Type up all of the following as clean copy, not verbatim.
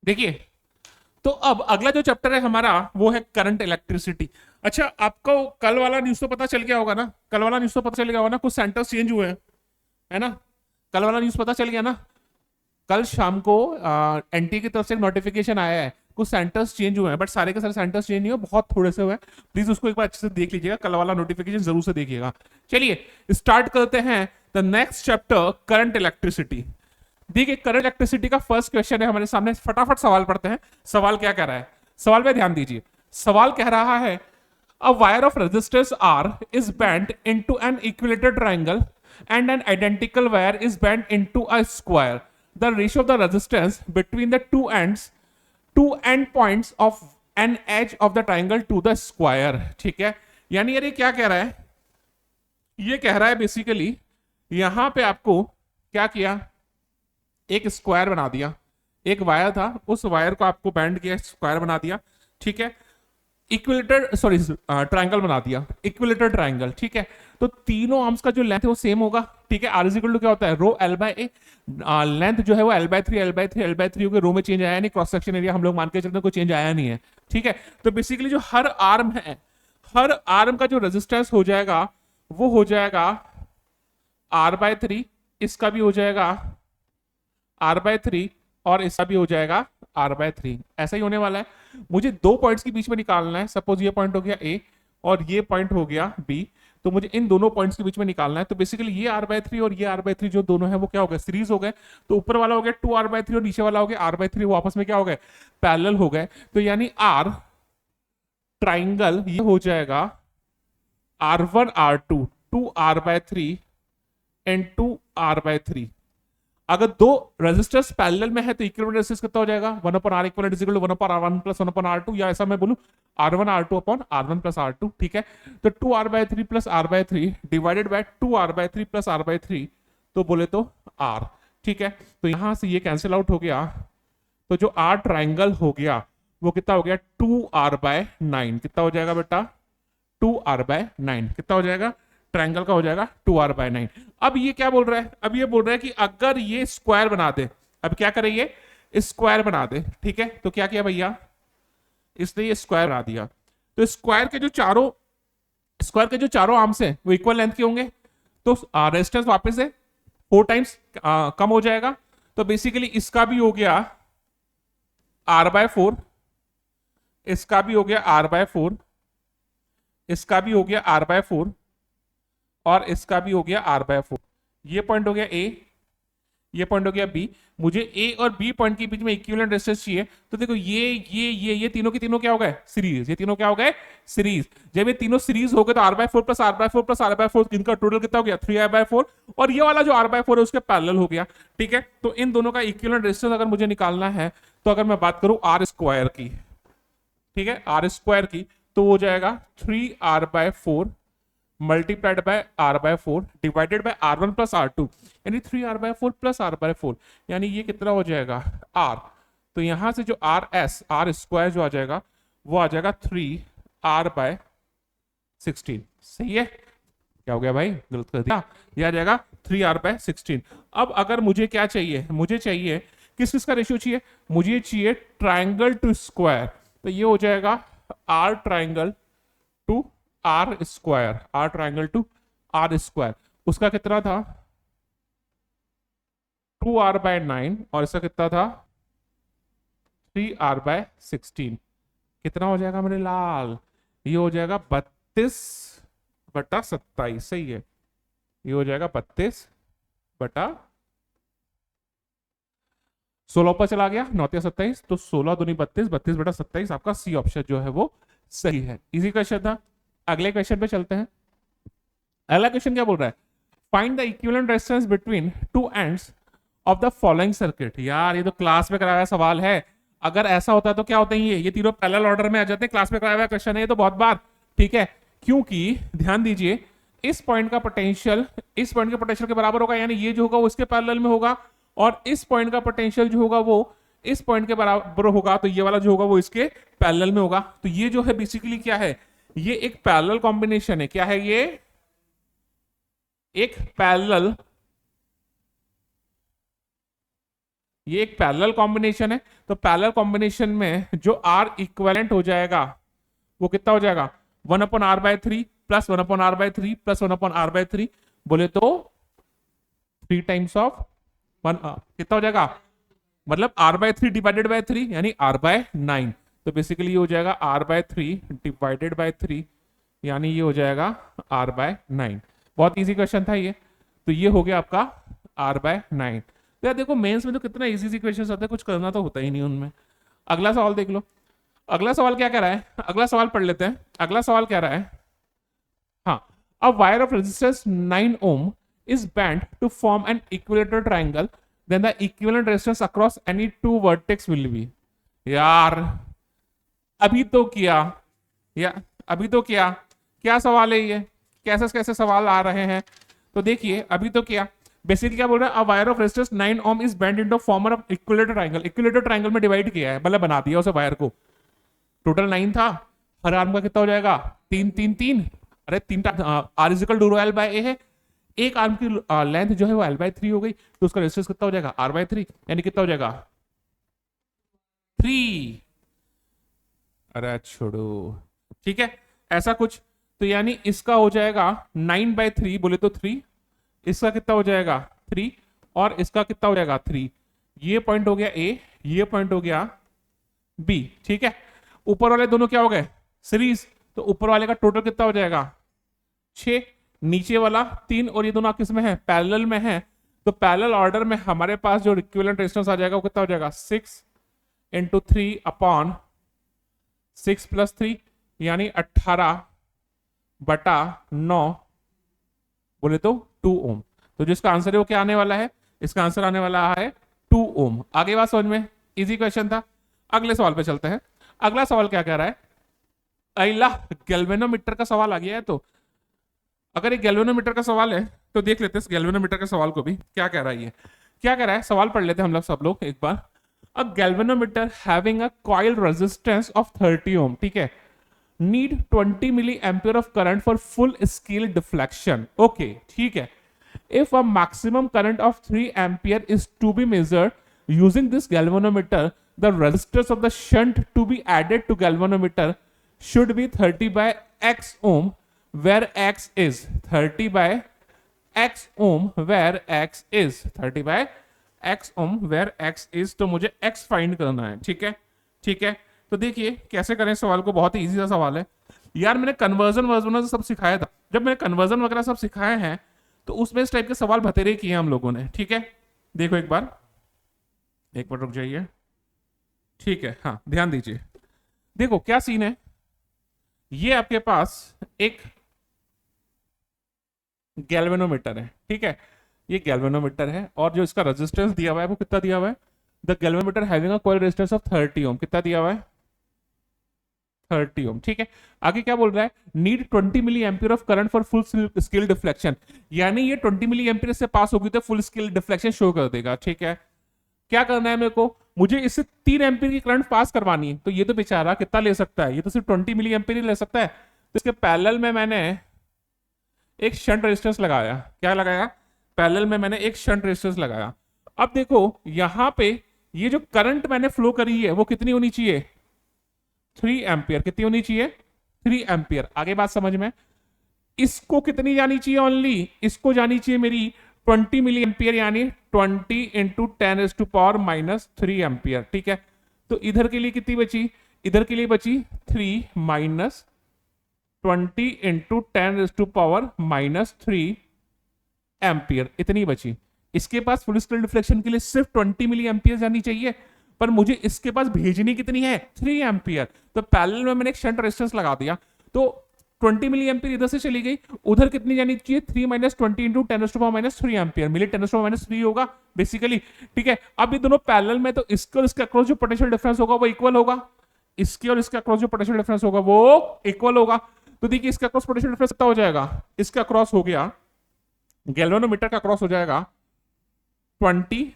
देखिए, तो अब अगला जो चैप्टर है हमारा वो है करंट इलेक्ट्रिसिटी। अच्छा, आपको कल वाला न्यूज़ तो पता चल गया होगा ना, कल वाला न्यूज़ तो पता चल गया होगा ना, कुछ सेंटर्स चेंज हुए हैं, है ना? कल वाला न्यूज़ पता चल गया ना? कल शाम को एनटी की तरफ से एक नोटिफिकेशन आया है, कुछ सेंटर्स चेंज हुए हैं, बट सारे के सारे सेंटर्स चेंज नहीं हुए, बहुत थोड़े से हुए हैं। प्लीज उसको एक बार अच्छे से देख लीजिएगा, कल वाला नोटिफिकेशन जरूर से देखिएगा। चलिए स्टार्ट करते हैं the next chapter, current electricity. देखिए, करंट इलेक्ट्रिसिटी का फर्स्ट क्वेश्चन है हमारे सामने, फटाफट सवाल पढ़ते हैं। सवाल क्या कह रहा है, सवाल पे ध्यान दीजिए। सवाल कह रहा है a wire of resistors R is bent into an equilateral triangle and an identical wire is bent into a square. The ratio of the resistance between the two end points of an edge of the triangle to the square. ठीक है, यानी यार ये क्या कह रहा है, ये कह रहा है बेसिकली यहां पे आपको क्या किया, एक स्क्वायर बना दिया, एक वायर था, उस वायर को आपको बैंड किया, स्क्वायर बना दिया, ठीक है, इक्विलेटर सॉरी ट्रायंगल बना दिया, इक्विलेटर ट्रायंगल, ठीक है। तो तीनों आर्म्स का जो लेंथ है वो सेम होगा, ठीक है। आर इज इक्वल टू क्या होता है, रो एल बाय ए, लेंथ जो है वो L by three L by three L by three हो गया, रो में चेंज आया नहीं, क्रॉस सेक्शन एरिया हम लोग मान के चलते हैं कोई चेंज आया नहीं है, ठीक है। तो बेसिकली जो हर आर्म है, हर आर्म का जो रेजिस्टेंस हो जाएगा वो हो जाएगा आर बाय थ्री, इसका भी हो जाएगा आर बाय थ्री, और इसका भी हो जाएगा आर बाय थ्री, ऐसा ही होने वाला है। मुझे दो पॉइंट्स के बीच में निकालना है, सपोज ये पॉइंट हो गया ए और ये पॉइंट हो गया बी, तो मुझे इन दोनों पॉइंट्स के बीच में निकालना है। तो बेसिकली ये आर बाय थ्री और ये आर बाय थ्री जो दोनों है वो क्या हो गए, सीरीज हो गए। तो ऊपर वाला हो गया टू आर बाय थ्री और नीचे वाला हो गया आर बाय थ्री, वो आपस में क्या हो गए, पैरेलल हो गए। तो यानी आर ट्राइंगल ये हो जाएगा R one R two, two R by three and two R by three. अगर दो रेजिस्टर्स पैरेलल में है तो इक्विवेलेंट रेजिस्टेंस कितना हो जाएगा, one upon R equivalent is equal to one upon R one plus one upon R two, या ऐसा मैं बोलूं R one R two upon R one plus R two, ठीक है। तो two R by three plus R by three divided by two R by three plus R by three, तो बोले तो आर, ठीक है। तो यहां से ये कैंसिल आउट हो गया, तो जो आर ट्राइंगल हो गया वो कितना हो गया, टू आर बाय नाइन, कितना हो जाएगा बेटा, टू आर बाय नाइन, कितना हो जाएगा, ट्रायंगल का हो जाएगा टू आर बाय नाइन। अब ये क्या बोल रहा है, अब ये बोल रहा है कि अगर ये स्क्वायर बना दे, अब क्या करे ये स्क्वायर बना दे, ठीक है। तो क्या किया भैया, इसने ये स्क्वायर बना दिया। तो स्क्वायर के जो चारों आर्म्स हैं वो इक्वल लेंथ के होंगे, तो रेजिस्टेंस वापस से फोर टाइम्स कम हो जाएगा। तो बेसिकली इसका भी हो गया आर बाय फोर, इसका भी हो गया आर बाय फोर, इसका भी हो गया आर बाय फोर, और इसका भी हो गया आर बाय फोर। ये पॉइंट हो गया ए, ये पॉइंट हो गया बी। मुझे ए और बी पॉइंट के बीच में इक्विवेलेंट रेजिस्टेंस चाहिए, तो देखो ये तीनों के तीनों क्या हो गए, सीरीज, ये तीनों क्या हो गए, सीरीज। जब ये तीनों सीरीज हो गए तो R by four plus R by four plus R by four, इनका टोटल कितना हो गया, थ्री आर बाय फोर, और ये वाला जो आर बाय फोर है उसके पैरेलल हो गया, ठीक है। तो इन दोनों का इक्विवेलेंट रेजिस्टेंस अगर मुझे निकालना है, तो अगर मैं बात करूं आर स्क्वायर की, ठीक है, आर स्क्वायर की, तो हो जाएगा three R by four multiplied by R by four divided by R one plus R two, यानी three R by four plus R by four, यानी ये कितना हो जाएगा आर। तो यहां से जो आर एस आर स्क्वायर जो आ जाएगा वो आ जाएगा थ्री आर बाय सिक्सटीन, सही है। क्या हो गया भाई, गलत कर दिया, ये आ जाएगा थ्री आर बाय सिक्सटीन। अब अगर मुझे क्या चाहिए, मुझे चाहिए किस किस का रेशियो चाहिए, मुझे चाहिए ट्राइंगल टू स्क्वायर, तो ये हो जाएगा R triangle to R square, R triangle to R square, उसका कितना था टू आर बाय नाइन, और इसका कितना था थ्री आर बाय सिक्सटीन। कितना हो जाएगा मेरे लाल, ये हो जाएगा 32/27, सही है, ये हो जाएगा 32/16 पर चला गया, 9×27, तो 16×2=32, 32/27 आपका सी ऑप्शन जो है वो सही है। इजी क्वेश्चन था। अगले क्वेश्चन पे चलते हैं। अगला क्वेश्चन क्या बोल रहा है, find the equivalent resistance between two ends of the following circuit. यार ये तो क्लास में कराया सवाल है, अगर ऐसा होता तो क्या होते हैं, ये तीनों पैरेलल ऑर्डर में आ जाते हैं, क्लास में कराया हुआ क्वेश्चन है ये तो बहुत बार, ठीक है। क्योंकि ध्यान दीजिए, इस पॉइंट का पोटेंशियल इस पॉइंट के पोटेंशियल के बराबर होगा, यानी ये जो होगा वो इसके पैरेलल में होगा, और इस पॉइंट का पोटेंशियल जो होगा वो इस पॉइंट के बराबर होगा, तो ये वाला जो होगा वो इसके पैरेलल में होगा। तो ये जो है बेसिकली क्या है, ये एक पैरेलल कॉम्बिनेशन है। क्या है ये, एक पैरेलल ये एक पैरेलल कॉम्बिनेशन है, तो पैरेलल कॉम्बिनेशन में जो आर इक्विवेलेंट हो जाएगा वो कितना हो जाएगा, 1/r/3 plus 1/r/3 plus 1/r/3, बोले तो 3 टाइम्स ऑफ 1, कितना हो जाएगा, मतलब r/3 डिवाइडेड बाय 3 यानी r/9। तो बेसिकली ये हो जाएगा r/3 डिवाइडेड बाय 3 यानी ये हो जाएगा r/9। बहुत इजी क्वेश्चन था ये। तो ये हो गया आपका r/9। तो यार देखो मेंस में तो कितना इजी इजी क्वेश्चन आते हैं, कुछ करना तो होता ही नहीं उनमें। अगला सवाल देख लो। अगला सवाल क्या कह रहा है, अगला सवाल पढ़ लेते हैं। अगला सवाल कह रहा है, हाँ, a wire of resistance 9 ohm is bent to form an equilateral triangle, then the equivalent resistance across any two vertex will be। यार अभी तो किया, या अभी तो किया, क्या सवाल है ये, कैसे कैसे सवाल आ रहे हैं। तो देखिए अभी तो किया, बेसिकली क्या बोल रहा है, a wire of resistance 9 ohm is bend into form of equilateral triangle. Equilateral triangle में डिवाइड किया है, मतलब बना दिया उसे वायर को। टोटल 9 था, हर आर्म का कितना हो जाएगा, 3 3 3, अरे 3 R equal to rho L by A है, एक आर्म की लेंथ जो है वो l/3 हो गई, तो उसका रेजिस्टेंस कितना हो जाएगा, r/3, यानी कितना हो जाएगा 3। अरे छोड़ो, ठीक है ऐसा कुछ। तो यानी इसका हो जाएगा 9/3 बोले तो 3, इसका कितना हो जाएगा 3, और इसका कितना हो जाएगा 3। ये पॉइंट हो गया ए, ये पॉइंट हो गया बी, ठीक है। ऊपर वाले दोनों क्या हो गए, सीरीज, तो ऊपर वाले का टोटल कितना हो जाएगा 6, नीचे वाला 3, और ये दोनों किस में है, पैरेलल में है। तो पैरेलल ऑर्डर में हमारे पास जो इक्विवेलेंट रेजिस्टेंस आ जाएगा वो कितना हो जाएगा 6 × 3 अपॉन 6 + 3 यानी 18/9 बोले तो 2 ओम। तो जिसका आंसर है वो क्या आने वाला है, इसका आंसर आने वाला है 2 ओम। आगे बात समझ में, इजी क्वेश्चन था। अगले सवाल पे चलते हैं। अगला सवाल क्या कह रहा है, अगला गैल्वेनोमीटर का सवाल आ गया है। तो अगर ये गैल्वेनोमीटर का सवाल है तो देख लेते हैं इस गैल्वेनोमीटर के सवाल को भी, क्या कह रहा है ये, क्या कह रहा है, सवाल पढ़ लेते हैं हम लोग सब लोग एक बार। A galvanometer having a coil resistance of 30 ohm, ठीक है, need 20 milli ampere of current for full scale deflection. Okay ठीक है, if a maximum current of 3 ampere is to be measured using this galvanometer, the resistance of the shunt to be added to galvanometer should be 30 by x ohm, where x is 30 by x ohm, where x is 30 by x ohm, where x is। तो मुझे x find करना है, ठीक है, ठीक है। तो देखिए कैसे करें सवाल को, बहुत ही इजी सा सवाल है यार। मैंने कन्वर्जन वर्जन सब सिखाया था, जब मैंने कन्वर्जन वगैरह सब सिखाए हैं तो उसमें इस टाइप के सवाल बतेरे किए हम लोगों ने, ठीक है। देखो एक बार, एक बार रुक जाइए, ठीक है, हाँ ध्यान दीजिए। देखो क्या सीन है, ये आपके पास एक गैल्वेनोमीटर है, ठीक है, ये गैल्वेनोमीटर है, और जो इसका रेजिस्टेंस दिया हुआ है वो कितना दिया हुआ है, the galvanometer having a coil resistance of 30 ओम, कितना दिया हुआ है 30 ओम, ठीक है। आगे क्या बोल रहा है, need 20 milli ampere of current for full scale deflection, यानी ये 20 मिली एम्पियर से पास होगी तो फुल स्केल डिफ्लेक्शन शो कर देगा, ठीक है। क्या करना है मेरे को, मुझे इससे 3 एम्पियर की करंट पास करवानी है। तो ये तो बेचारा कितना ले सकता है, ये तो सिर्फ 20 मिली एम्पियर ही ले सकता है। तो इसके पैरेलल में मैंने एक शंट रेजिस्टेंस लगाया, क्या लगाया, पैरेलल में मैंने एक शंट रेजिस्टेंस लगाया। अब देखो यहां पे ये जो करंट मैंने फ्लो करी है वो कितनी होनी चाहिए, 3 एम्पियर, कितनी होनी चाहिए 3 एम्पियर। आगे बात समझ में, इसको कितनी जानी चाहिए, ओनली इसको जानी चाहिए मेरी 20 मिली एम्पियर, यानी 20 × 10⁻³ एम्पियर, ठीक है। तो इधर के लिए कितनी बची, इधर के लिए बची 3 - 20 × 10⁻³ एम्पियर, इतनी बची। इसके पास फुल स्केल डिफ्लेक्शन के लिए सिर्फ 20 मिली एम्पियर जानी चाहिए, पर मुझे इसके पास भेजनी कितनी है 3 एम्पियर। तो पैरेलल में मैंने एक शंट रेजिस्टेंस लगा दिया, तो 20 मिली एम्पियर इधर से चली गई, उधर कितनी जानी चाहिए 3 - 20 × 10⁻³ एम्पियर, मिली 10⁻³ होगा बेसिकली, ठीक है। अब ये दोनों पैरेलल में, तो इसके और इसके अक्रॉस जो पोटेंशियल डिफरेंस होगा वो इक्वल होगा, इसके और इसके अक्रॉस जो पोटेंशियल डिफरेंस होगा वो इक्वल होगा। तो देखिए इसका अक्रॉस पोटेंशियल डिफरेंस कितना हो जाएगा, इसका अक्रॉस हो गया, गैल्वेनोमीटर का अक्रॉस हो जाएगा 20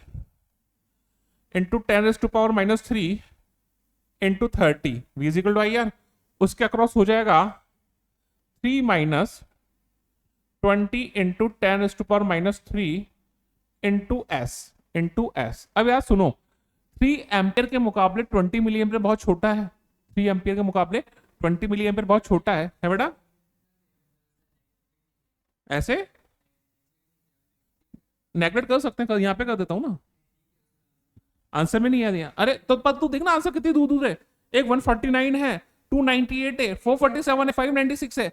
× 10⁻³ × 30 V = IR, उसके अक्रॉस हो जाएगा 3 - 20 × 10⁻³ × S। अब यार सुनो, 3 एम्पियर के मुकाबले 20 मिली एम्पियर बहुत छोटा है। 3 एम्पियर के मुकाबले 20 मिली एम्पियर बहुत छोटा है बेटा। ऐसे नेगलेक्ट कर सकते हैं, यहाँ पे कर देता हूं ना, आंसर में नहीं याद दिया। अरे तो पर तू देखना आंसर कितनी दूर दूर है। एक 149 है, 298 है, 447 है, 596 है।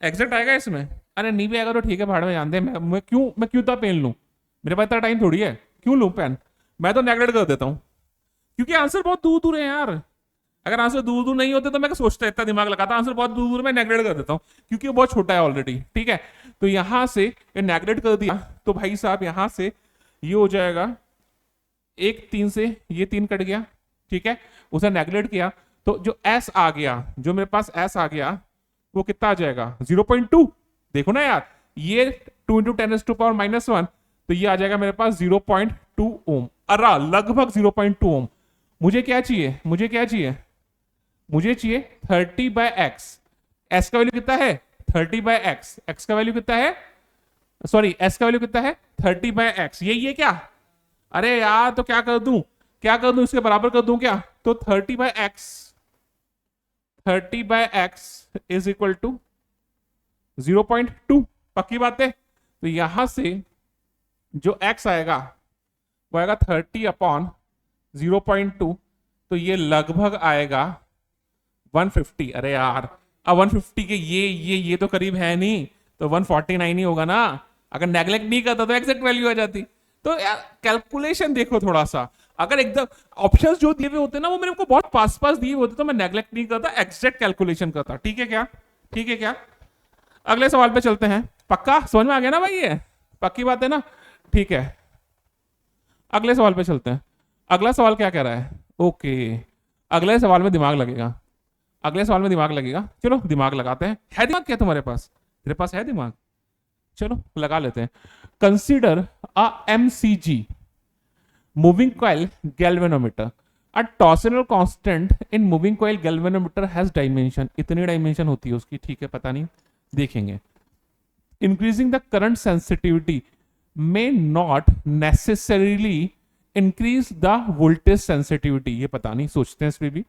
एग्जैक्ट आएगा इसमें? अरे नहीं भी आएगा तो ठीक है, भाड़ में जान दे। मैं क्यों तो पेन लूं, मेरे पास इतना टाइम थोड़ी है, क्यों लूं पेन। मैं तो नेगलेक्ट कर देता हूं, क्योंकि आंसर बहुत दूर दूर है यार। अगर आंसर दूर दूर नहीं होते तो मैं सोचता, इतना दिमाग लगाता। आंसर बहुत दूर दूर, मैं नेगलेक्ट कर देता हूँ क्योंकि वो बहुत छोटा है ऑलरेडी। ठीक है, तो यहां से नेगलेक्ट कर दिया तो भाई साहब यहां से ये हो जाएगा, एक 3 से ये 3 कट गया। ठीक है, उसे नेगलेक्ट किया तो जो एस आ गया, जो मेरे पास एस आ गया वो कितना आ जाएगा, 0.2। देखो ना यार, ये 2 × 10⁻⁻1, तो ये आ जाएगा मेरे पास 0.2 ओम। अरा लगभग 0.2 ओम। मुझे क्या चाहिए, मुझे क्या चाहिए, मुझे चाहिए 30/x। एस का वैल्यू कितना है, 30/x। एक्स का वैल्यू कितना है, सॉरी एस का वैल्यू कितना है, 30/x। यही है क्या? अरे यार तो क्या कर दूं, क्या कर दूं, इसके बराबर कर दूं क्या? तो 30/x इज इक्वल टू 0.2। पक्की बात है? तो यहां से जो x आएगा वो आएगा 30/0.2, तो ये लगभग आएगा 150। अरे यार अब 150 के ये तो करीब है नहीं, तो 149 ही होगा ना। अगर नेगलेक्ट नहीं करता तो एग्जैक्ट वैल्यू आ जाती। तो यार कैलकुलेशन देखो थोड़ा सा, अगर एकदम ऑप्शंस जो दिए हुए होते ना वो मेरे को बहुत पास पास दिए होते तो मैं नेगलेक्ट नहीं करता, एग्जैक्ट कैलकुलेशन करता। ठीक है क्या, ठीक है क्या? अगले सवाल पे चलते हैं। पक्का समझ में आ गया ना भाई, ये पक्की बात है ना? ठीक है, अगले सवाल पे चलते हैं। अगला सवाल क्या कह रहा है? ओके, अगले सवाल में दिमाग लगेगा, अगले सवाल में दिमाग लगेगा। चलो दिमाग लगाते हैं। है दिमाग क्या तुम्हारे पास? तेरे पास है दिमाग? चलो लगा लेते हैं। Consider a MCG moving coil galvanometer. A torsional constant in moving coil galvanometer has dimension. इतनी डायमेंशन होती है उसकी, ठीक है, पता नहीं, देखेंगे। Increasing the current sensitivity may not necessarily increase the voltage sensitivity. ये पता नहीं, सोचते हैं इस पे भी।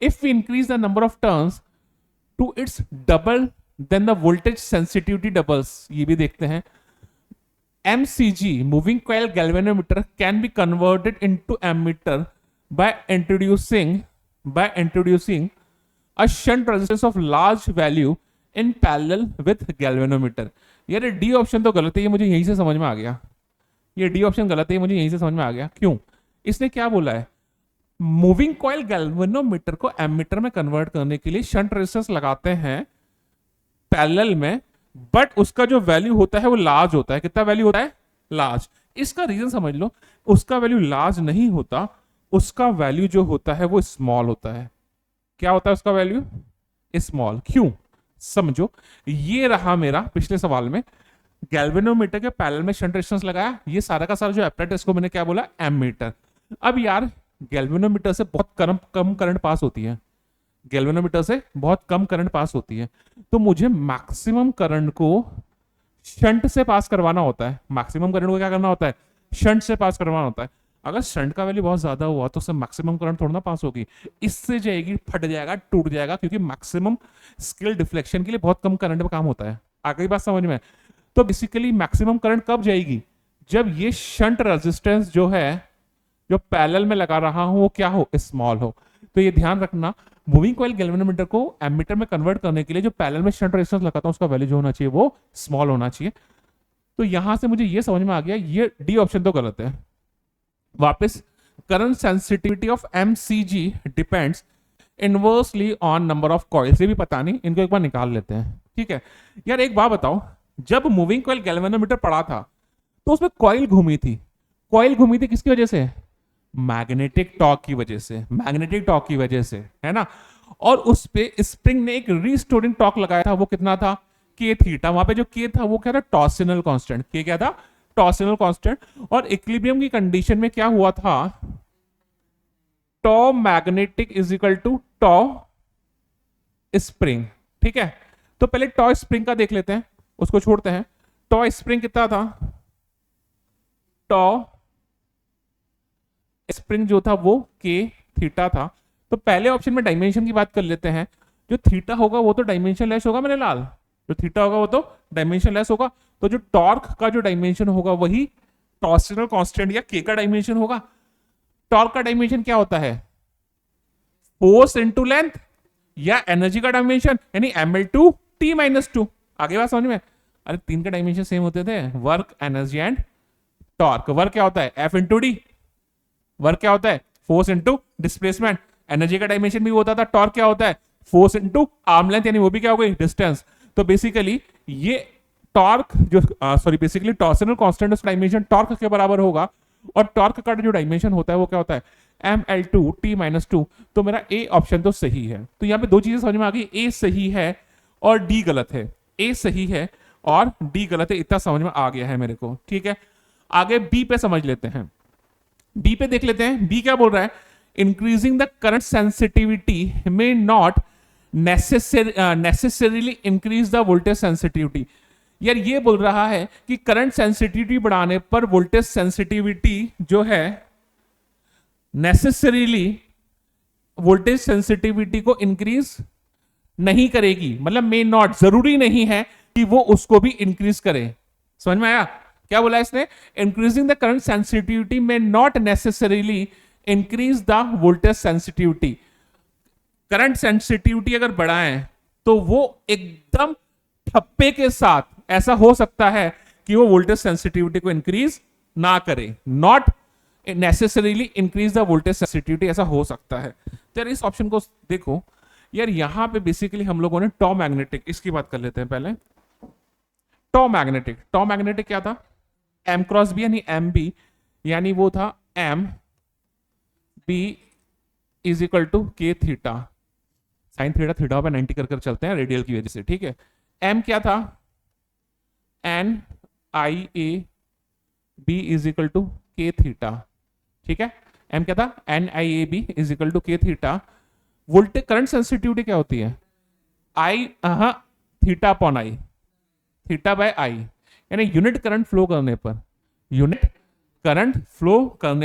If we increase the number of turns to its double, then the voltage sensitivity doubles. ये भी देखते हैं। MCG moving coil galvanometer can be converted into ammeter by introducing a shunt resistance of large value in parallel with galvanometer. यार D option तो गलत है, ये मुझे यहीं से समझ में आ गया। ये डी ऑप्शन गलत है, मुझे यहीं से समझ में आ गया। क्यों? इसने क्या बोला है, मूविंग कॉइल गैल्वेनोमीटर को एमीटर में कन्वर्ट करने के लिए शंट रेजिस्टेंस लगाते हैं पैरेलल में, बट उसका जो वैल्यू होता है वो लार्ज होता है। कितना वैल्यू होता है? लार्ज। इसका रीजन समझ लो, उसका वैल्यू लार्ज नहीं होता, उसका वैल्यू जो होता है वो स्मॉल होता है। क्या होता है उसका वैल्यू? स्मॉल। क्यों? समझो, ये रहा मेरा पिछले सवाल में, गैल्वेनोमीटर के पैरेलल में शंट रेजिस्टेंस लगाया, ये सारा का सारा जो एपरेटस को मैंने क्या बोला, एमीटर। अब यार गैल्वेनोमीटर से बहुत कम करंट पास होती है, गैल्वेनोमीटर से बहुत कम करंट पास होती है, तो मुझे मैक्सिमम करंट को शंट से पास करवाना होता है। मैक्सिमम करंट को क्या करना होता है? शंट से पास करवाना होता है। अगर शंट का वैल्यू बहुत ज्यादा हुआ तो उससे मैक्सिमम करंट थोड़ा ना पास होगी, इससे जाएगी, फट जाएगा, टूट जाएगा, क्योंकि मैक्सिमम स्केल डिफ्लेक्शन के लिए बहुत कम करंट में काम होता है। आ गई बात समझ में? तो बेसिकली मैक्सिमम करंट कब जाएगी? जब ये शंट रेजिस्टेंस जो है, जो पैरेलल में लगा रहा हूं, वो क्या हो? स्मॉल हो। तो ये ध्यान रखना, मूविंग कॉइल गैल्वेनोमीटर को एमीटर में कन्वर्ट करने के लिए जो पैरेलल में शंट रेजिस्टेंस लगाता हूं उसका वैल्यू जो होना चाहिए वो स्मॉल होना चाहिए। तो यहां से मुझे ये समझ में आ गया, ये डी ऑप्शन तो गलत है। वापस, current sensitivity of MCG depends inversely on number of coils. ये भी पता नहीं, इनको एक बार निकाल लेते हैं। ठीक है यार, एक बात बताओ, जब मूविंग कॉइल गैल्वेनोमीटर पड़ा था तो उसमें कॉइल घूमी थी। कॉइल घूमी थी किसकी वजह से? मैग्नेटिक टॉर्क की वजह से, मैग्नेटिक टॉर्क की वजह से, है ना। और उस पे स्प्रिंग ने एक रीस्टोरिंग टॉर्क लगाया था, वो कितना था? के थीटा। वहां पे जो के था वो क्या था? Torsional constant. के क्या था? Torsional constant. और इक्विलिब्रियम की कंडीशन में क्या हुआ था? Tau magnetic is equal to tau spring. ठीक है, तो पहले टॉ स्प्रिंग का देख लेते हैं, उसको छोड़ते हैं। टॉ स्प्रिंग कितना था? टॉ स्प्रिंग जो था वो के थीटा था। तो पहले ऑप्शन में डायमेंशन की बात कर लेते हैं। जो थीटा होगा वो तो डायमेंशन लेस होगा मेरे लाल, जो थीटा होगा वो तो डायमेंशन लेस होगा। तो जो टॉर्क का जो डायमेंशन होगा वही टॉर्सनल कांस्टेंट या के का डायमेंशन होगा। टॉर्क का डायमेंशन क्या होता है? फोर्स इनटू लेंथ या एनर्जी का डायमेंशन, यानी ml2 t-2। आगे बात समझ में? अरे तीन के डायमेंशन सेम होते थे, work, energy and torque. Work क्या होता है? F into D. वर्क क्या होता है? Force into displacement. एनर्जी का डायमेंशन भी होता था। टॉर्क क्या होता है? फोर्स इंटू आर्म लेंथ, यानी वो भी क्या हो गई? डिस्टेंस। तो बेसिकली ये टॉर्क जो सॉरी बेसिकली टॉर्सनल कांस्टेंट उसका डायमेंशन टॉर्क के बराबर होगा, और टॉर्क का जो डायमेंशन होता है वो क्या होता है? ml2 t-2। तो मेरा ए ऑप्शन तो सही है। तो यहाँ पे दो चीजें समझ में आ गई, ए सही है और डी गलत है। ए सही है और डी गलत है, इतना समझ में आ गया है मेरे को। ठीक है, आगे बी पे समझ लेते हैं। बी पे देख लेते हैं, बी क्या बोल रहा है? Increasing the current sensitivity may not necessarily increase the voltage sensitivity. यार ये बोल रहा है कि करंट सेंसिटिविटी बढ़ाने पर वोल्टेज सेंसिटिविटी जो है नेसेसरीली वोल्टेज सेंसिटिविटी को इंक्रीज नहीं करेगी। मतलब मे नॉट, जरूरी नहीं है कि वो उसको भी इंक्रीज करे। समझ में आया क्या बोला इसने? Increasing the current sensitivity may not necessarily increase the voltage sensitivity. Current sensitivity अगर बढ़ाएं तो वो एकदम ठप्पे के साथ ऐसा हो सकता है कि वो वोल्टेज सेंसिटिविटी को इंक्रीज ना करे। Not necessarily increase the voltage sensitivity, ऐसा हो सकता है। तो यार इस ऑप्शन को देखो यार, यहां पे बेसिकली हम लोगों ने टॉ मैग्नेटिक, इसकी बात कर लेते हैं पहले। टॉ मैग्नेटिक क्या था? एम क्रॉस बी यानी एम बी, यानी वो था M B is equal to K theta sine theta. Theta पे 90 कर चलते हैं रेडियल की वजह से। ठीक है, एम क्या था? N I A B is equal to K theta. ठीक है, एम क्या था? N I A B is equal to K theta. Voltage current sensitivity क्या होती है? I theta upon I, theta by I, यानी यूनिट करंट फ्लो करने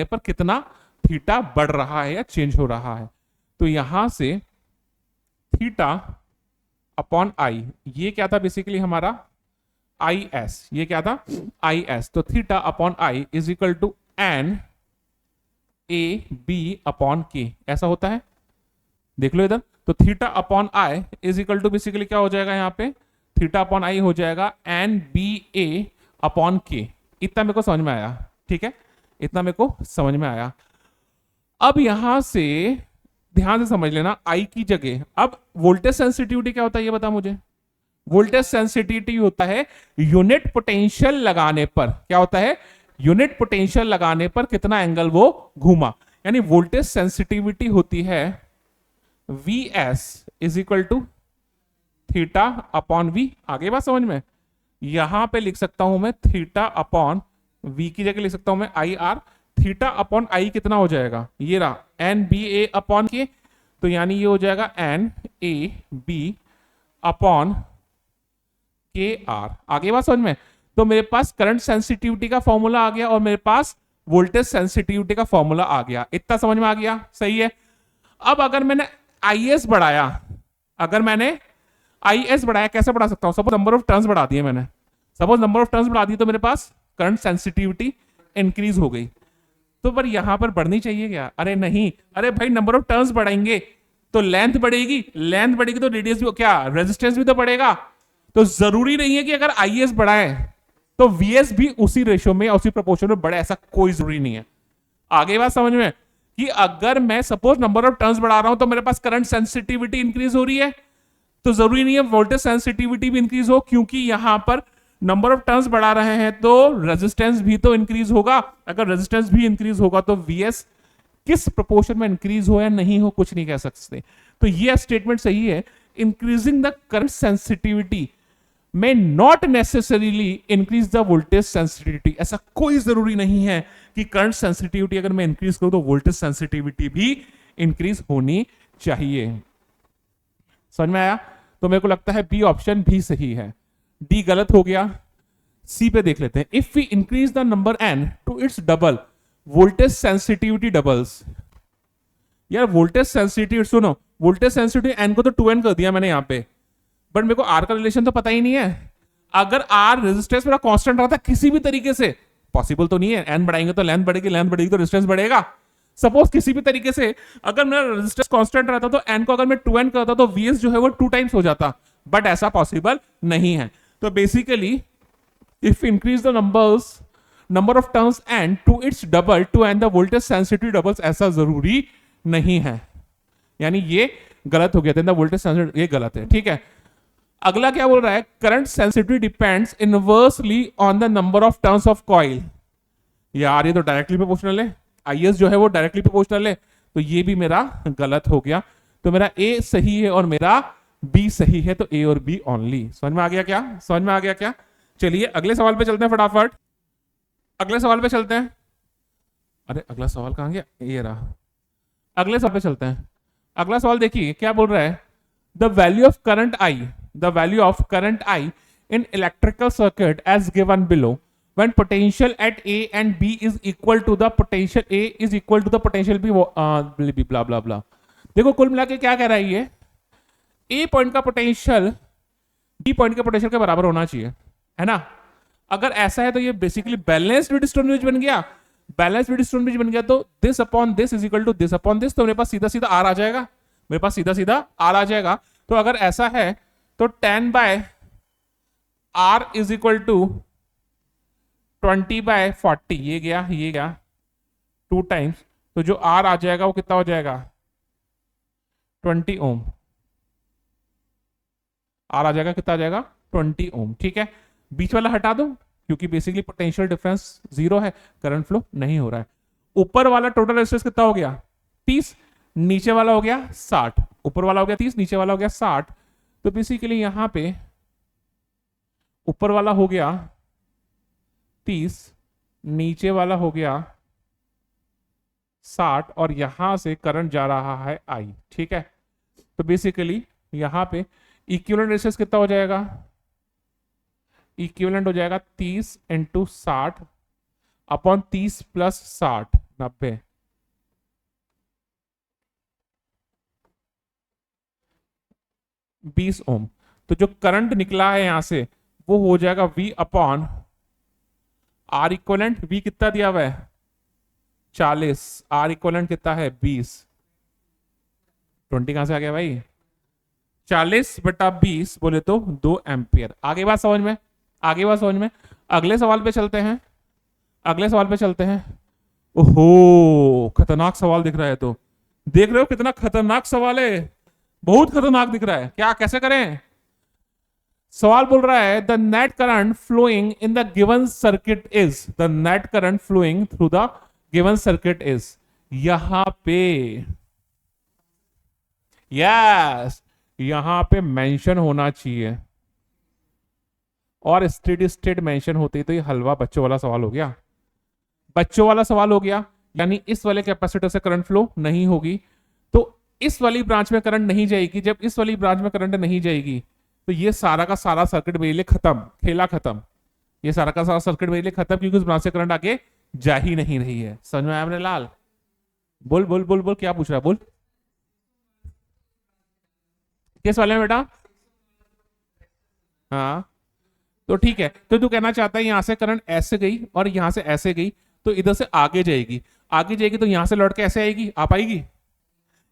पर कितना थीटा बढ़ रहा है या चेंज हो रहा है। तो यहां से थीटा अपॉन आई, ये क्या था बेसिकली हमारा? I S. ये क्या था? I S. तो theta upon I is equal to N A B upon K, ऐसा होता है। देख लो इधर, तो theta upon I is equal to basically क्या हो जाएगा यहाँ पे? थीटा अपॉन आई हो जाएगा एन बी ए अपॉन के। इतना मेरे को समझ में आया। ठीक है, इतना मेरे को समझ में आया। अब यहां से ध्यान से समझ लेना, आई की जगह अब वोल्टेज सेंसिटिविटी क्या होता है ये बता मुझे? वोल्टेज सेंसिटिविटी होता है यूनिट पोटेंशियल लगाने पर। क्या होता है? यूनिट पोटेंशियल लगाने पर कितना एंगल वो घूमा, यानी वोल्टेज सेंसिटिविटी होती है Vs is equal to theta upon V. आगे बात समझ में? यहां पे लिख सकता हूं मैं थीटा अपॉन वी की जगह लिख सकता हूं मैं आई आर। थीटा अपॉन आई कितना हो जाएगा? ये रहा एन बी ए अपॉन के, तो यानी ये हो जाएगा एन ए बी अपॉन के आर। आगे बात समझ में? तो मेरे पास करंट सेंसिटिविटी का फॉर्मूला आ गया और मेरे पास वोल्टेज सेंसिटिविटी का फॉर्मूला आ गया। इतना समझ में आ गया? सही है। अब अगर मैंने IS बढ़ाया, कैसे बढ़ा सकता हूं? सपोज नंबर ऑफ टर्न्स बढ़ा दिए मैंने, तो मेरे पास करंट सेंसिटिविटी इंक्रीज हो गई। तो पर यहां पर बढ़नी चाहिए क्या? अरे नहीं, अरे भाई नंबर ऑफ टर्न्स बढ़ाएंगे तो लेंथ बढ़ेगी तो रेडियस भी, क्या रेजिस्टेंस भी तो बढ़ेगा। तो जरूरी नहीं है कि अगर IS बढ़ाए तो VS भी उसी रेशियो में या उसी प्रोपोर्शन में बढ़े, ऐसा कोई जरूरी नहीं है। आगे बात समझ में? कि अगर मैं सपोज नंबर ऑफ टर्न्स बढ़ा रहा हूं तो मेरे पास करंट सेंसिटिविटी इंक्रीज हो रही है, तो जरूरी नहीं है वोल्टेज सेंसिटिविटी भी इंक्रीज हो, क्योंकि यहां पर नंबर ऑफ टर्न्स बढ़ा रहे हैं तो रेजिस्टेंस भी तो इंक्रीज होगा। अगर रेजिस्टेंस भी इंक्रीज होगा तो VS किस प्रोपोर्शन में इंक्रीज हो या नहीं हो कुछ नहीं कह सकते। तो ये स्टेटमेंट सही है। इंक्रीजिंग द करंट सेंसिटिविटी में not necessarily increase the voltage sensitivity. ऐसा कोई जरूरी नहीं है कि करंट सेंसिटिविटी अगर मैं इंक्रीज करूं तो वोल्टेज सेंसिटिविटी भी इंक्रीज होनी चाहिए। समझ में आया? तो मेरे को लगता है बी ऑप्शन भी सही है, डी गलत हो गया। सी पे देख लेते हैं। If we increase the number n to its double voltage sensitivity doubles. यार वोल्टेज सेंसिटिविटी सुनो, वोल्टेज सेंसिटिविटी एन को तो 2n कर दिया मैंने यहाँ पे, बट मेरे को आर का रिलेशन तो पता ही नहीं है। अगर आर रेजिस्टेंस मेरा कांस्टेंट रहता किसी भी तरीके से, पॉसिबल तो नहीं है, एन बढ़ाएंगे तो लेंथ बढ़ेगी, लेंथ बढ़ेगी तो रेजिस्टेंस बढ़ेगा। सपोज किसी भी तरीके से अगर मेरा रेजिस्टेंस कांस्टेंट रहता तो एन को अगर मैं 2n करता तो वीएस जो है वो 2 टाइम्स हो जाता, बट ऐसा पॉसिबल नहीं है। तो basically if increase the number of terms N to its double to N the voltage sensitivity doubles, ऐसा जरूरी नहीं है, यानी ये गलत हो गया था, वोल्टेज सेंसिटिविटी ये गलत है, ठीक है। अगला क्या बोल रहा है, current sensitivity depends inversely on the number of turns of coil. यार ये तो डायरेक्टली प्रोपोर्शनल है, आईएस जो है वो डायरेक्टली प्रोपोर्शनल है, तो ये भी मेरा गलत हो गया। तो मेरा ए सही है और मेरा बी सही है, तो ए और बी ओनली। समझ में आ गया क्या, समझ में आ गया क्या? चलिए अगले सवाल पे चलते हैं फटाफट, अगले सवाल पे चलते हैं। अरे अगला सवाल कहां गया, ये रहा। अगले सवाल पे चलते हैं। अगला सवाल देखिए क्या बोल रहा है, the value of current I, the value of current I in electrical circuit as given below when potential at A and B is equal to the potential A is equal to the potential B, blah blah blah। देखो कुल मिला के क्या कह रहा है ये, A point का पोटेंशियल B पॉइंट के पोटेंशियल के बराबर होना चाहिए, है ना। अगर ऐसा है तो ये बेसिकली बैलेंस्ड डिस्टर्बेंस बन गया, बैलेंस्ड डिस्टर्बेंस बन गया, तो this upon this is equal to this upon this, तो मेरे पास सीधा सीधा आर आ जाएगा, मेरे पास सीधा सीधा आर आ जाएगा। तो अगर ऐसा है तो 10 by R is equal to 20/40, ये गया 2 टाइम्स, तो जो आर आ जाएगा वो कितना हो जाएगा 20 ओम, आर आ जाएगा कितना आ जाएगा 20 ओम, ठीक है। बीच वाला हटा दो क्योंकि बेसिकली पोटेंशियल डिफरेंस 0 है, करंट फ्लो नहीं हो रहा है। ऊपर वाला टोटल रेजिस्टेंस कितना हो गया 30, नीचे वाला हो गया 60, ऊपर वाला हो गया 30, नीचे वाला हो गया 60, तो बेसिकली यहां पे ऊपर वाला हो गया 30, नीचे वाला हो गया 60, और यहां से करंट जा रहा है आई, ठीक है। तो बेसिकली यहां पे इक्विवेलेंट रेजिस्टेंस कितना हो जाएगा, इक्विवेलेंट हो जाएगा 30 × 60 अपॉन 30 + 60 90, बीस ओम। तो जो करंट निकला है यहां से वो हो जाएगा V upon R equivalent, V कितना दिया हुआ है 40, आर इक्वलेंट कितना है 20, 20 कहां से आ गया भाई 40/20 बोले तो 2 एम्पियर। आगे बात समझ में, आगे बात समझ में। अगले सवाल पे चलते हैं, अगले सवाल पे चलते हैं। ओहो खतरनाक सवाल दिख रहा है, तो देख रहे हो कितना खतरनाक सवाल है, बहुत खतरनाक दिख रहा है। क्या कैसे करें, सवाल बोल रहा है the net current flowing in the given circuit is, the net current flowing through the given circuit is, यहां पे यस यहां पे मेंशन होना चाहिए, और स्टेडी स्टेट मेंशन होती तो ये हलवा बच्चों वाला सवाल हो गया, बच्चों वाला सवाल हो गया। यानी इस वाले कैपेसिटर से करंट फ्लो नहीं होगी, तो इस वाली ब्रांच में करंट नहीं जाएगी, जब इस वाली ब्रांच में करंट नहीं जाएगी तो ये सारा का सारा सर्किट मेरे लिए खत्म, खेला खत्म, ये सारा का सारा सर्किट मेरे लिए खत्म, क्योंकि उस ब्रांच से करंट आगे जा ही नहीं रही है। समझ में आया अपने लाल? बोल बोल बोल बोल, क्या पूछ रहा है बोल, किस वाले में बेटा? हाँ तो ठीक है, तो तू कहना चाहता है यहां से करंट ऐसे गई और यहां से ऐसे गई, तो इधर से आगे जाएगी, आगे जाएगी तो यहां से लौट के ऐसे आएगी, आ पाएगी,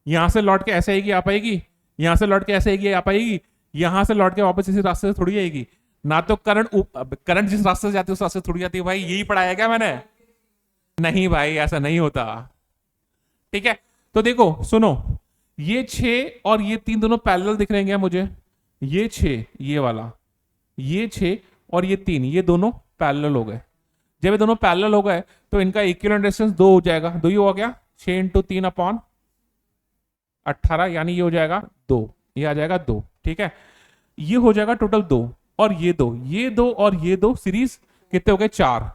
यहां से लौट के ऐसे आएगी, आ पाएगी, यहां से लौट के ऐसे आएगी, आ पाएगी, यहां से लौट के वापस इसी रास्ते से थोड़ी आएगी ना, तो करंट जिस रास्ते से जाती है उस रास्ते से थोड़ी जाती है। भाई यही पढ़ाया क्या मैंने? नहीं भाई ऐसा नहीं होता, ठीक है। तो देखो सुनो, ये 6 और ये 3 दोनों पैरेलल दिख रहे हैं मुझे, ये 6 ये वाला, ये 6 और ये 3 ये दोनों पैरेलल हो गए। जब ये दोनों पैरेलल हो गए तो इनका इक्विवेलेंट रेजिस्टेंस 2 हो जाएगा, 2 ही हो गया, 6 × 3/18, यानी ये हो जाएगा 2, ये आ जाएगा 2, ठीक है। ये हो जाएगा टोटल 2 और ये 2, ये 2 और ये 2 सीरीज कितने हो गए 4,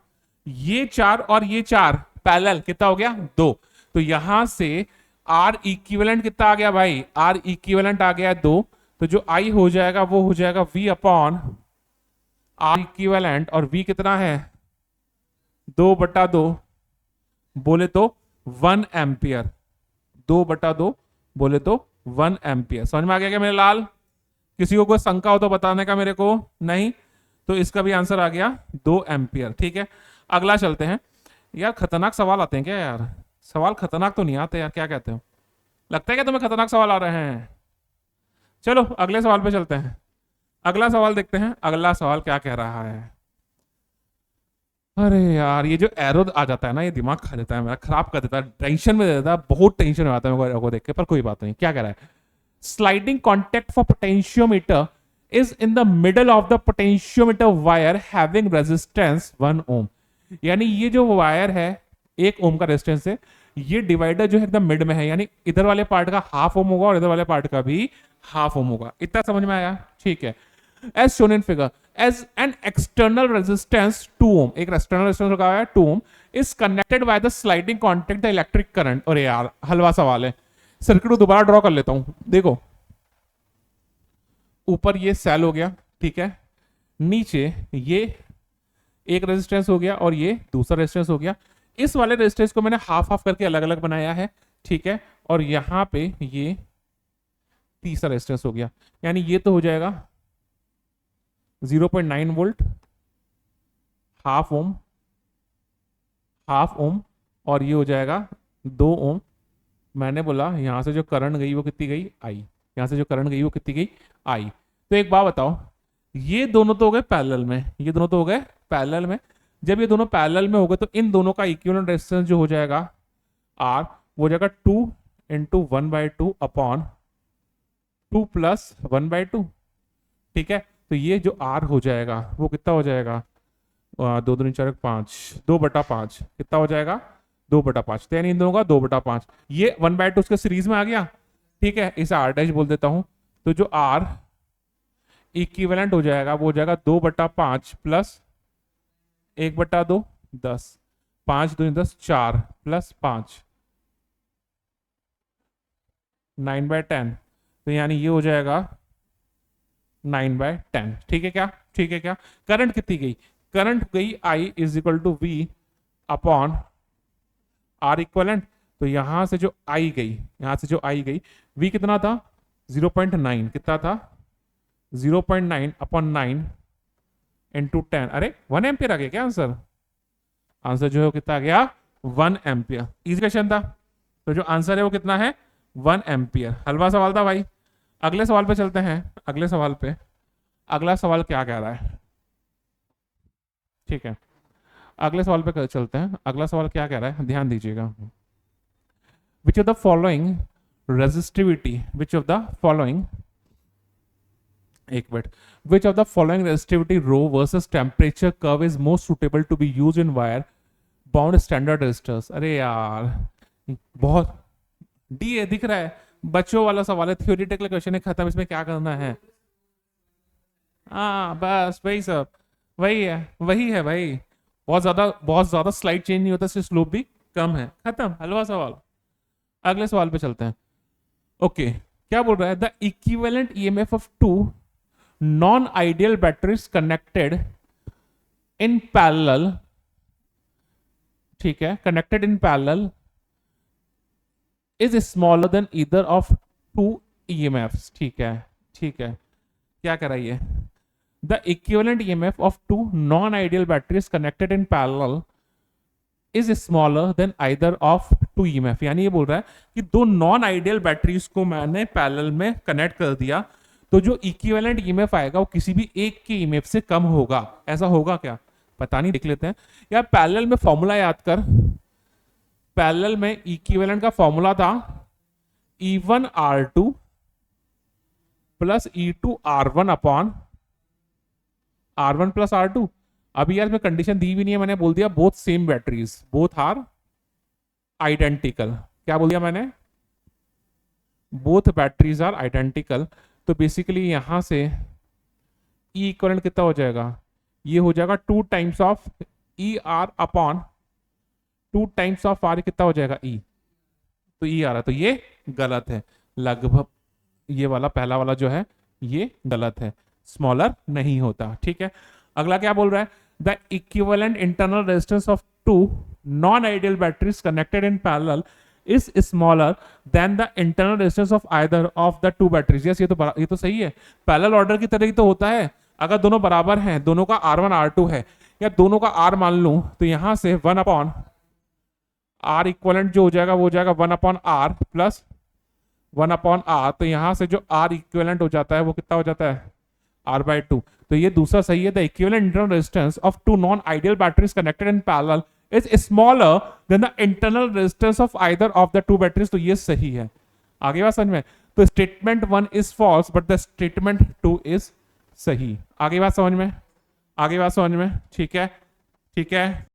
ये 4 और ये 4 पैरेलल कितना हो गया 2। तो यहां से आर इक्विवेलेंट कितना आ गया भाई, आर इक्विवेलेंट आ गया 2, तो जो आई हो जाएगा वो हो जाएगा V अपॉन आर इक्विवेलेंट, और V कितना है 2/2, बोले तो 1 एम्पियर, 2/2 बोले तो 1 एम्पियर। समझ में आ गया क्या मेरे लाल? किसी को कोई शंका हो तो बताने का मेरे को, नहीं तो इसका भी आंसर आ गया 2 एम्पियर। ठीक है, अगला चलते हैं। यार खतरनाक सवाल आते हैं क्या यार? सवाल खतरनाक तो नहीं आते यार, क्या कहते हो? लगता है क्या तुम्हें खतरनाक सवाल आ रहे हैं? चलो अगले सवाल पे चलते हैं। अगला सवाल देखते हैं, अगला सवाल क्या कह रहा है। अरे यार ये जो एरो आ जाता है ना, ये दिमाग खा देता है मेरा, खराब कर देता है, टेंशन में दे देता है, बहुत टेंशन में आता है मेरे को देख के। पर कोई बात नहीं, क्या कह रहा है? Sliding contact for potentiometer is in the middle of the potentiometer wire having resistance 1 ओम। यानी ये जो वायर है 1 ओम का रेजिस्टेंस है, ये डिवाइडर जो है एकदम मिड में है, यानी इधर वाले पार्ट का 1/2 ओम होगा और इधर वाले पार्ट का भी 1/2 ओम होगा। इतना समझ में आया? ठीक है। As shown in figure, as an external resistance 2 ohm, एक एक्सटर्नल रेजिस्टेंस लगा हुआ है 2 ohm, is connected by the sliding contact the electric current. अरे यार हलवा सवाल है, सर्किट को दोबारा ड्रॉ कर लेता हूं। देखो ऊपर ये सेल हो गया, ठीक है, नीचे ये एक रेजिस्टेंस हो गया और ये दूसरा रेजिस्टेंस हो गया। इस वाले रेजिस्टेंस को मैंने हाफ हाफ करके अलग अलग बनाया है, ठीक है, और यहां पे ये तीसरा रेजिस्टेंस हो गया, यानी ये तो हो जाएगा 0.9 वोल्ट, 1/2 ओम और ये हो जाएगा 2 ओम। मैंने बोला यहां से जो करंट गई वो कितनी गई? आई। यहां से जो करंट गई वो कितनी गई? आई। तो एक बात बताओ, ये दोनों तो हो गए पैरेलल में, ये दोनों तो हो गए पैरेलल में। जब ये दोनों पैरेलल में हो गए तो इन दोनों का इक्विवेलेंट रेजिस्टेंस जो हो जाएगा आर, वो हो जाएगा 2 × 1/2 अपॉन 2 + 1/2। ठीक है, तो ये जो आर हो जाएगा वो कितना हो जाएगा? 2 दूनी 4 5, 2/5 कितना हो जाएगा? 2/5। तो यानी इन दोनों का 2/5, ये 1/2 उसके सीरीज में आ गया। ठीक है, इसे आर डैश बोल देता हूं। तो जो आर इक्विवेलेंट हो जाएगा वो हो जाएगा 2/5 प्लस 1/2, 10, 5 दूनी 10, 4 + 5, 9/10। तो यानी ये हो जाएगा 9/10। ठीक है क्या? ठीक है क्या? करंट कितनी गई? करंट गई I = V upon R equivalent. तो यहां से जो आई गई, यहां से जो आई गई, V कितना था? 0.9। कितना था? 0.9 अपॉन 9 × 10। अरे 1 एम्पियर आ गया क्या आंसर? आंसर जो है वो कितना आ गया? 1 एम्पियर। इजी क्वेश्चन था, तो जो आंसर है वो कितना है? 1 एम्पियर। हलवा सवाल था भाई। अगले सवाल पे चलते हैं। अगले सवाल पे, अगला सवाल क्या कह रहा है? ठीक है, अगले सवाल पे चलते हैं। अगला सवाल क्या कह रहा है, ध्यान दीजिएगा। Which of the following resistivity, which of the following, एक minute, which of the following resistivity rho versus temperature curve is most suitable to be used in wire bound standard resistors. अरे यार बहुत डी है, दिख रहा है, बच्चों वाला सवाल है, थियोरेटिकल क्वेश्चन है, खत्म। इसमें क्या करना है? हाँ बस वही सब, वही है, वही है भाई। बहुत ज्यादा स्लाइड चेंज नहीं होता, सिर्फ स्लोप भी कम है, खत्म, हलवा सवाल। अगले सवाल पे चलते हैं। ओके, क्या बोल रहा है? The equivalent EMF of 2 non ideal batteries connected in parallel, ठीक है, connected in parallel is smaller then either of 2 EMFs। ठीक है, ठीक है, क्या कर रही है? The equivalent EMF of 2 non-ideal batteries connected in parallel is smaller than either of 2 EMF। यानी ये बोल रहा है कि दो नॉन आइडियल बैटरीज को मैंने पैरेलल में कनेक्ट कर दिया, तो जो इक्विवेलेंट EMF आएगा वो किसी भी एक के EMF से कम होगा। ऐसा होगा क्या? पता नहीं, देख लेते हैं यार। पैरेलल में फॉर्मूला याद कर। पैरेलल में इक्विवेलेंट का फॉर्मूला था E1R2 + E2R1 upon R1 + R2। अभी यार मैं कंडीशन दी भी नहीं है, मैंने बोल दिया both same batteries, both are identical. क्या बोल दिया मैंने? Both batteries are identical. तो बेसिकली यहां से E इक्विवेलेंट कितना हो जाएगा? ये हो जाएगा 2 times of ER upon 2 times of R, कितना हो जाएगा? E। तो E आ रहा है, तो ये गलत है लगभग। ये वाला पहला वाला जो है ये गलत है, स्मॉलर नहीं होता। ठीक है, अगला क्या बोल रहा है? The equivalent internal resistance of 2 non ideal batteries connected in parallel is smaller than the internal resistance of either of the two batteries. Yes, ये तो सही है, पैरेलल ऑर्डर की तरह ही तो होता है। अगर दोनों बराबर हैं, दोनों का R1 R2 है, या दोनों का R मान लूं, तो यहां से 1 अपॉन R इक्वलेंट जो हो जाएगा वो हो जाएगा 1 upon R plus 1 upon R। तो यहां से जो R इक्वलेंट हो जाता है वो कितना हो जाता है, R/2। तो ये दूसरा सही है, the equivalent internal resistance of two non ideal batteries connected in parallel is smaller than the internal resistance of either of the two batteries. तो ये सही है। आगे बात समझ में? तो statement 1 is false but the statement 2 is सही। आगे बात समझ में? आगे बात समझ में? ठीक है, ठीक है।